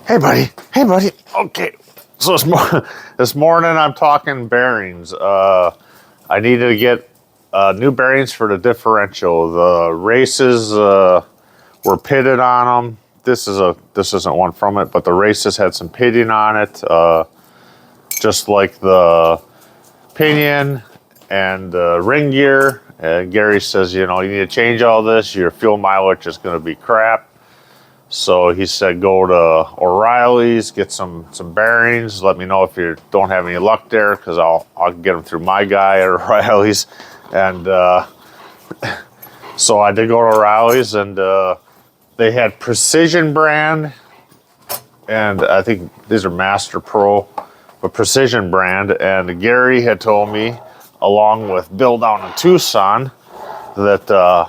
Hey, buddy. Hey, buddy. Okay. So this morning I'm talking bearings. I needed to get new bearings for the differential. The races were pitted on them. This isn't one from it, but the races had some pitting on it, just like the pinion and the ring gear. And Gary says, you need to change all this. Your fuel mileage is going to be crap. So he said, go to O'Reilly's, get some bearings. Let me know if you don't have any luck there, because I'll get them through my guy at O'Reilly's. And so I did go to O'Reilly's, and they had Precision brand, and I think these are Master Pro, but Precision brand. And Gary had told me, along with Bill down in Tucson, that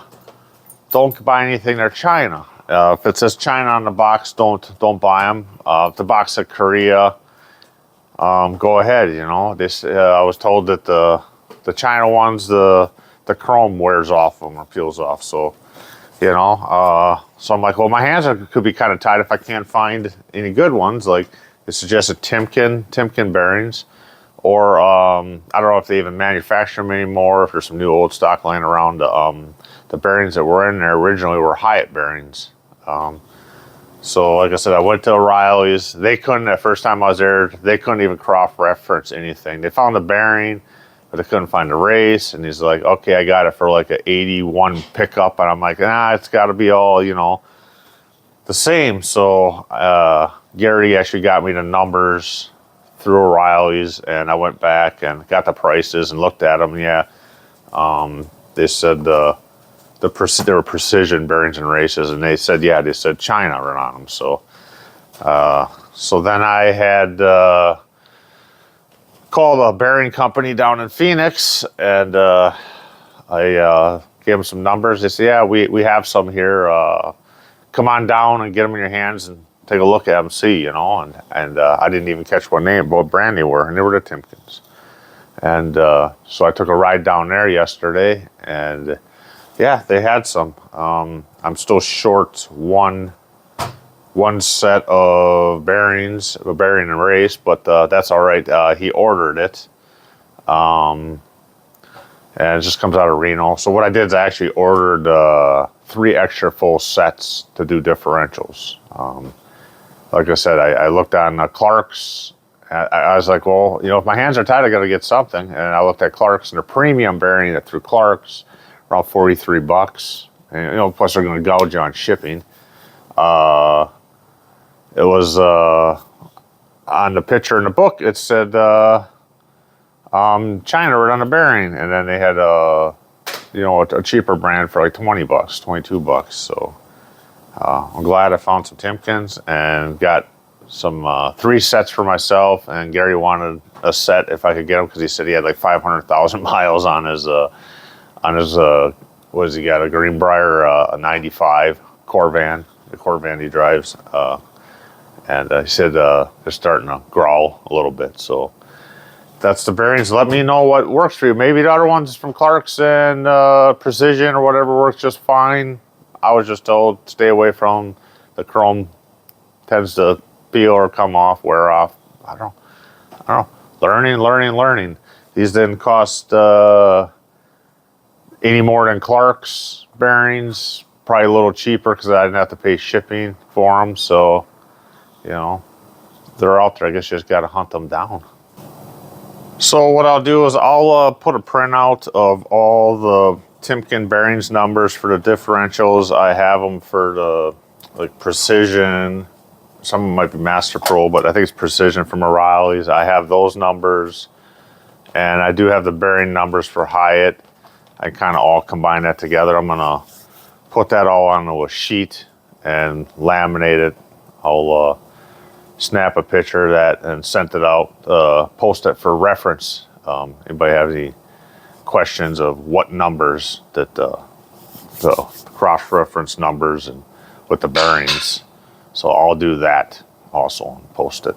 don't buy anything they're China. If it says China on the box, don't buy them. If the box said Korea, go ahead. I was told that the China ones, the chrome wears off them or peels off. So, so I'm like, well, my hands could be kind of tight if I can't find any good ones. Like they suggested Timken bearings, or I don't know if they even manufacture them anymore. If there's some new old stock laying around, the bearings that were in there originally were Hyatt bearings. So like I said, I went to O'Reilly's. They couldn't, that first time I was there, they couldn't even cross-reference anything. They found the bearing, but they couldn't find the race. And he's like, okay, I got it for like an 81 pickup. And I'm like, it's got to be all, the same. So Gary actually got me the numbers through O'Reilly's, and I went back and got the prices and looked at them. Yeah, they said there were Precision bearings and races, and they said China written on them. So so then I had called a bearing company down in Phoenix, and I gave them some numbers. They said, yeah, we have some here. Come on down and get them in your hands and take a look at them, see, and I didn't even catch what brand they were, and they were the Timkens. And so I took a ride down there yesterday, and yeah, they had some. I'm still short one set of bearings, a bearing and race, but that's all right. He ordered it, and it just comes out of Reno. So what I did is I actually ordered 3 extra full sets to do differentials. Like I said, I looked on Clark's. I was like, well, if my hands are tight, I got to get something. And I looked at Clark's, and the premium bearing through Clark's, around $43. And, plus they're going to gouge you on shipping. It was on the picture in the book, it said China right on the bearing. And then they had a cheaper brand for like $20, $22. So I'm glad I found some Timkens and got some 3 sets for myself. And Gary wanted a set if I could get them, because he said he had like 500,000 miles on his what has he got, a Greenbrier, a 95 Corvan, the Corvan he drives, and he said they're starting to growl a little bit. So that's the bearings. Let me know what works for you. Maybe the other ones from Clark's and Precision or whatever works just fine. I was just told stay away from the chrome, tends to peel or come off, wear off. I don't know. Learning. These didn't cost any more than Clark's bearings. Probably a little cheaper because I didn't have to pay shipping for them. So, they're out there. I guess you just got to hunt them down. So what I'll do is I'll put a printout of all the Timken bearings numbers for the differentials. I have them for the Precision. Some of them might be Master Pro, but I think it's Precision from O'Reilly's. I have those numbers, and I do have the bearing numbers for Hyatt. I kind of all combine that together. I'm gonna put that all onto a sheet and laminate it. I'll snap a picture of that and send it out, post it for reference. Anybody have any questions of what numbers that the cross-reference numbers and with the bearings? So I'll do that also and post it.